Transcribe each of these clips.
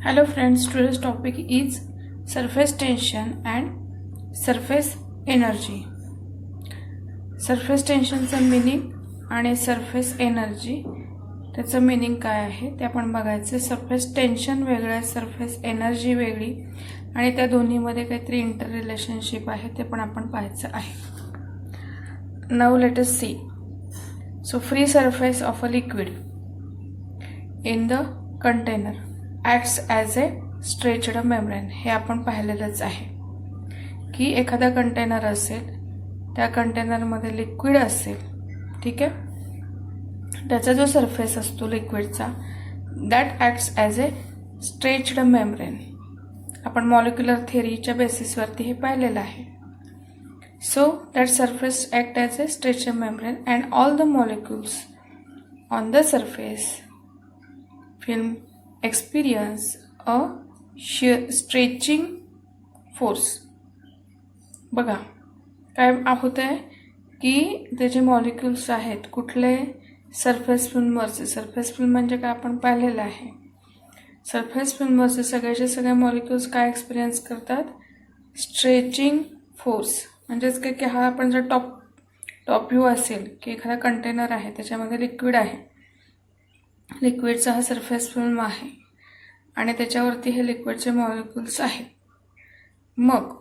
Hello friends, today's topic is surface tension and surface energy. Surface tensionचा meaning आणि surface energy त्याचं meaning काय आहे ते आपण बघायचं. सरफेस टेन्शन वेगळं आहे, सरफेस एनर्जी वेगळी आणि त्या दोन्हीमध्ये काहीतरी इंटर रिलेशनशिप आहे ते पण आपण पाहायचं आहे. Now let us see. So free surface of a liquid in the container acts as a stretched membrane. हे आपण पाहिलेलंच आहे की एखादा कंटेनर असेल, त्या कंटेनरमध्ये लिक्विड असेल, ठीक आहे, त्याचा जो सरफेस असतो लिक्विडचा that acts as a stretched membrane. आपण मॉलिक्युलर थिअरीच्या बेसिसवरती हे पाहिलेलं आहे. So that surface act as a stretched membrane and all the molecules on the surface film experience a stretching force. बघा काय होत आहे की ते जे मॉलिक्युल्स आहेत कुठले सरफेस फिल्मवरचे, सरफेस फिल्म म्हणजे काय आपण पाहिलेलं आहे. सरफेस फिल्मवरचे सगळ्याचे सगळे मॉलिक्युल्स काय एक्सपिरियन्स करतात, स्ट्रेचिंग फोर्स. म्हणजेच काय की हा आपण जर टॉप व्ह्यू असेल की एखादा कंटेनर आहे त्याच्यामध्ये लिक्विड आहे, लिक्विडचा हा सरफेस फिल्म आहे आणि त्याच्यावरती हे लिक्विडचे मॉलिक्युल्स आहेत. मग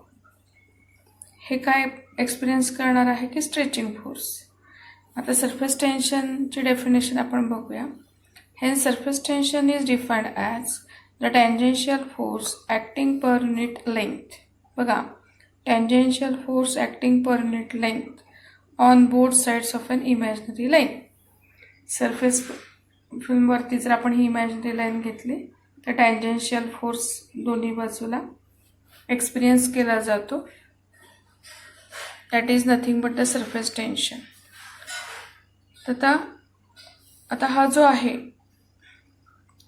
हे काय एक्सपिरियन्स करणार आहे की स्ट्रेचिंग फोर्स. आता सरफेस टेन्शनची डेफिनेशन आपण बघूया. Hence surface tension is defined as the tangential force acting per unit length. बघा, tangential force acting per unit length on both sides of an imaginary line. Surface फिल्मवरती जर आपण ही imaginary line घेतली तर tangential force दोन्ही बाजूला experience केला जातो. That is nothing but the surface tension. आता हा जो आहे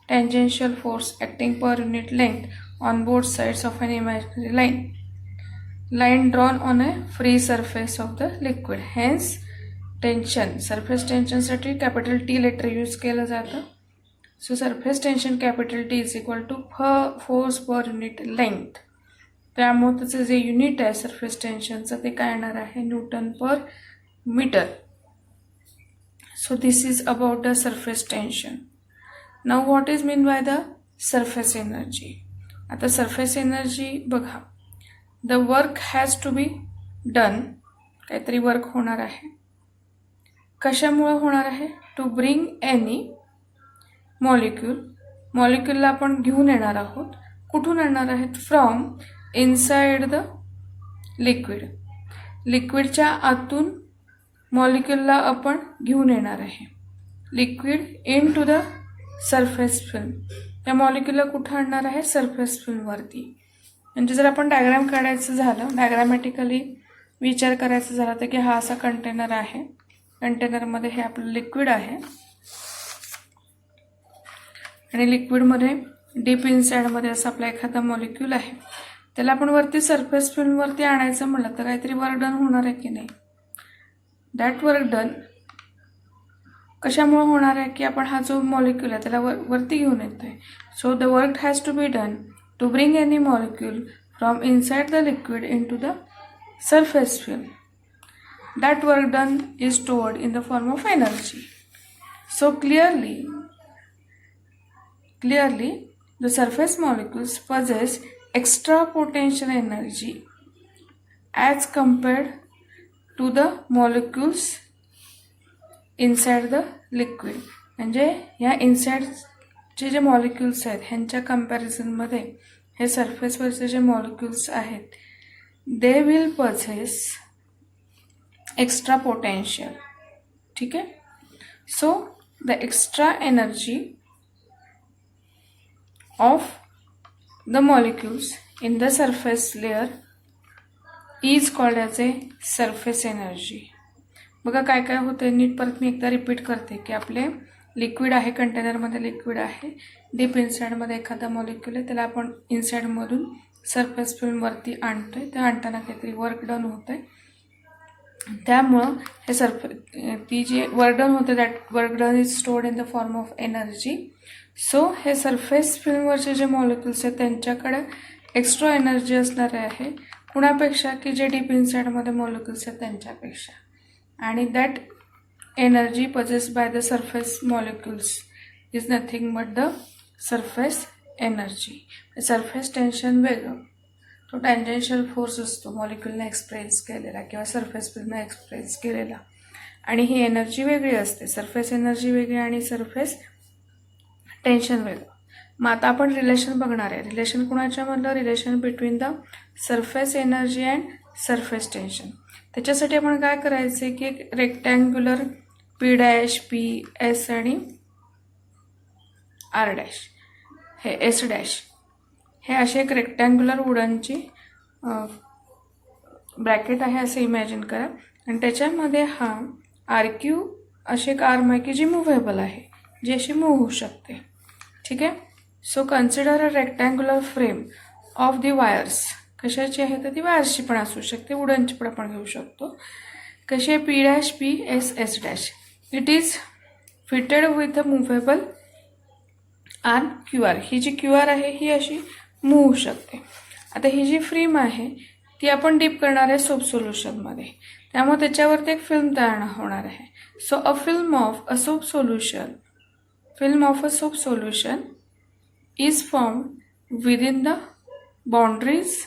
tangential force acting per unit length on both sides of an imaginary line drawn on a free surface of the liquid. Hence tension, surface टेन्शनसाठी capital T letter use केलं जातं. So surface tension capital T is equal to force per unit length. त्यामुळे त्याचं जे unit आहे surface टेन्शनचं ते काय येणार आहे, newton per metre. So this is about the surface tension. Now what is mean by the surface energy. आता surface energy बघा, the work has to be done. काहीतरी वर्क होणार आहे. कशामुळे होणार आहे, टू ब्रिंग एनी मॉलिक्यूलला आपण घेऊन येणार आहोत. कुठून येणार आहेत, फ्रॉम इनसाइड द लिक्विड. लिक्विडच्या आतून मॉलिक्यूलला आपण घेऊन येणार आहे. Liquid into the surface film. त्या मॉलिक्यूलला कुठं आणणार आहे, सरफेस फिल्मवरती. म्हणजे जर आपण डायग्राम काढायचं झालं, डायग्रामॅटिकली विचार करायचा झाला तर की हा असा कंटेनर आहे, कंटेनरमध्ये हे आपलं लिक्विड आहे आणि लिक्विडमध्ये डीप इनसाइडमध्ये असं आपला एखादा मॉलिक्यूल आहे. त्याला आपण वरती सरफेस फिल्मवरती आणायचं म्हटलं तर काहीतरी वर्क डन होणार आहे की नाही. दॅट वर्क डन कशामुळे होणार आहे की आपण हा जो मॉलिक्यूल आहे त्याला वरती घेऊन येतोय. So the work has to be done to bring any molecule from inside the liquid into the surface film. That work done is stored in the form of energy. So clearly the surface molecules possess extra potential energy as compared to the molecules inside the liquid. म्हणजे या इनसाइडचे जे molecules आहेत ह्यांच्या कंपॅरिझनमध्ये हे सरफेसवरचे जे molecules आहेत they will possess extra potential. ठीक आहे. So the extra energy of the molecules in the surface layer is called as a surface energy. बघा काय काय होतं, नीट परत मी एकदा रिपीट करते की आपले लिक्विड आहे, कंटेनरमध्ये लिक्विड आहे, डीप इनसाइडमध्ये एखादा मॉलिक्यूल आहे, त्याला आपण इनसाइडमधून सरफेस फिल्मवरती आणतोय. ते आणताना काहीतरी वर्क डन होत आहे त्यामुळं हे ती जी वर्क डन होते that work done is stored in the form of energy. So हे सरफेस फिल्मवरचे जे मॉलिक्युल्स आहेत त्यांच्याकडे एक्स्ट्रा एनर्जी असणार आहे कुणापेक्षा की जे डीप इनसाइडमध्ये मॉलिक्युल्स आहेत त्यांच्यापेक्षा. आणि that energy possessed by the surface molecules is nothing but the surface energy. Surface tension वेगळं, तो टँजेन्शियल फोर्स असतो मॉलिक्युलने एक्सप्रेस केलेला किंवा सरफेस फिल्मने एक्सप्रेस केलेला, आणि ही एनर्जी वेगळी असते. सरफेस एनर्जी वेगळी आणि सरफेस टेन्शन वेगळं. मग आता आपण रिलेशन बघणार आहे. रिलेशन कुणाच्यामधलं? Relation between the surface energy and surface tension. त्याच्यासाठी आपण काय करायचं आहे की एक rectangular P dash, P, S आणि आर डॅश, हे एस डॅश, हे असे एक रेक्टँग्युलर वुडनची ब्रॅकेट आहे असं इमॅजिन करा. आणि त्याच्यामध्ये हा आर क्यू अशी एक आर्म आहे की जी मुव्हेबल आहे, जी अशी मूव्ह होऊ शकते. ठीक आहे. So consider a rectangular frame of the wires. कशाची आहे तर ती वायर्सची पण असू शकते, वुडनची पण आपण घेऊ शकतो. कशी आहे? P dash, P, S, S dash. It is fitted with a movable arm Q R. ही जी क्यू आर आहे ही अशी मूव्ह होऊ शकते. आता ही जी फ्रेम आहे ती आपण डीप करणार आहे सोप सोल्युशनमध्ये, त्यामुळे त्याच्यावरती एक फिल्म तयार होणार आहे. So a film of a soap solution is formed within the boundaries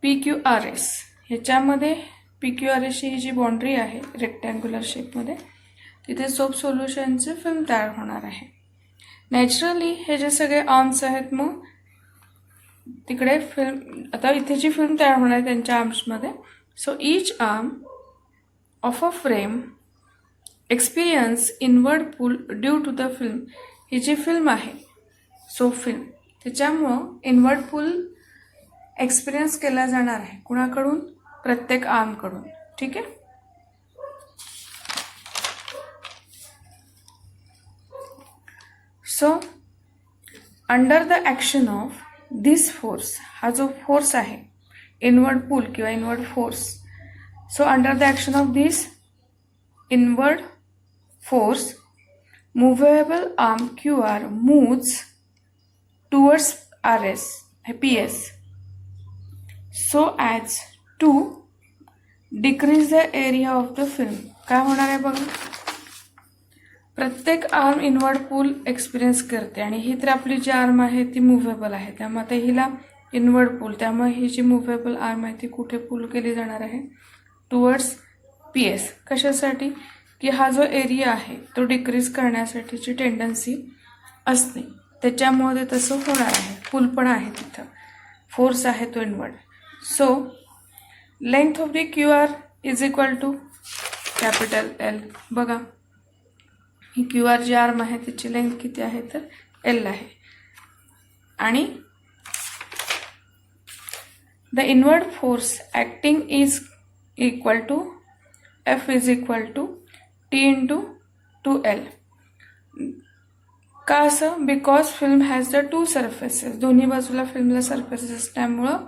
PQRS. ह्याच्यामध्ये PQRS ही जी बाउंड्री आहे रेक्टँग्युलर शेपमध्ये, तिथे सोप सोल्युशनची फिल्म तयार होणार आहे. नॅचरली हे जे सगळे आर्म्स आहेत मग तिकडे फिल्म, आता इथे जी फिल्म तयार होणार आहे त्यांच्या आर्म्समध्ये. So each arm of a frame experience inward pull due to the film. ही जी फिल्म आहे सोप फिल्म, त्याच्यामुळं इनवर्ड पुल एक्सपिरियन्स केला जाणार आहे कुणाकडून? प्रत्येक आर्मकडून. ठीक आहे. So under the action of this force, हा जो फोर्स आहे इनवर्ड पुल किंवा inward force, so under the action of this inward force movable arm Q R moves towards RS, PS, so as to decrease the area of the film. काय होणार आहे बघा, प्रत्येक arm inward पूल experience करते आणि ही तर आपली जी आर्म आहे ती मुव्हेबल आहे, त्यामुळे आता हिला इनवर्ड पूल, त्यामुळे ही जी मुव्हेबल आर्म आहे ती कुठे पूल केली जाणार आहे? Towards PS. कशासाठी? की हा जो एरिया आहे तो डिक्रीज करण्यासाठीची टेंडन्सी असते, त्याच्यामुळे ते तसं होणार आहे. पूल पण आहे तिथं, फोर्स आहे तो inward. So length of the QR is equal to capital L. बघा ही QR जी आर्म आहे त्याची लेंथ किती आहे तर L आहे. आणि the inward force acting is equal to F is equal to T into 2L. का असं? Because film has the two surfaces, दोन्ही बाजूला फिल्मला सरफेसेस असल्यामुळं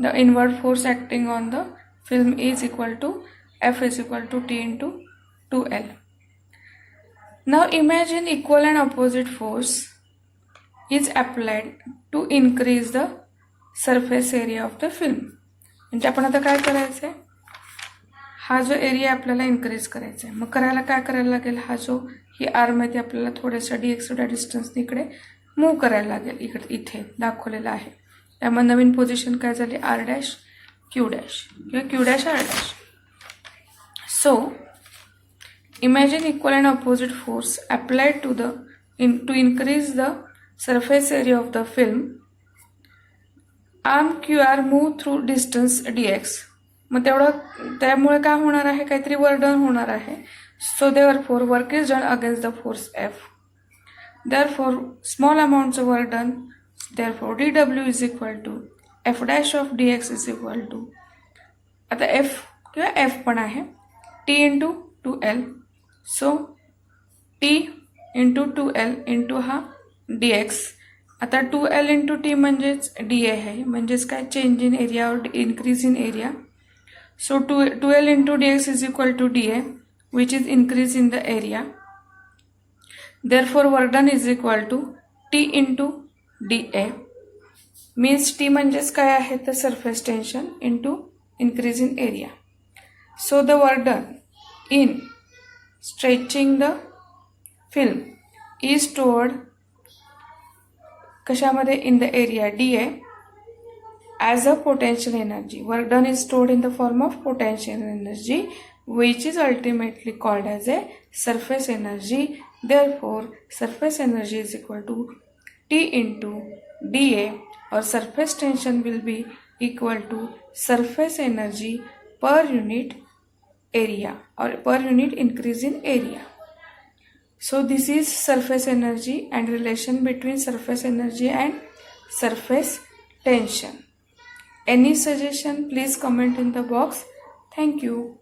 the inward force acting on the film is equal to F is equal to T into 2L. Now imagine equal and opposite force is applied to increase the surface area of the film. म्हणजे आपण आता काय करायचं आहे, हा जो area आपल्याला increase करायचा आहे, मग करायला काय करायला लागेल, हा जो ही आर्म आहे ती आपल्याला थोड्याशा DX डिस्टन्स इकडे मूव्ह करायला लागेल. इकडे इथे दाखवलेलं आहे, त्यामुळे नवीन पोझिशन काय झाली, R डॅश Q डॅश किंवा Q dash R dash. So imagine equal and opposite force applied to increase the surface area of the film. Arm QR move through distance DX. मग त्यामुळे काय होणार आहे, काहीतरी वर्क डन होणार आहे. So therefore work is done against the force F. Therefore small अमाऊंटचं work done, therefore DW is equal to F dash of DX is equal to, आता F किंवा F पण आहे, T into 2L. So T into 2L into हा DX. आता 2L into T म्हणजेच DA आहे, म्हणजेच काय, चेंज इन एरिया और increase in area. So 2L into dx is equal to dA, which is increase in the area. Therefore work done is equal to T into dA. Means T म्हणजेच काय आहे तर surface tension into increase in area. So the work done in stretching the film is toward कशामध्ये in the area dA as a potential energy. Work done is stored in the form of potential energy, which is ultimately called as a surface energy. Therefore surface energy is equal to T into dA, or surface tension will be equal to surface energy per unit area or per unit increase in area. So this is surface energy and relation between surface energy and surface tension. Any suggestion, please comment in the box. Thank you.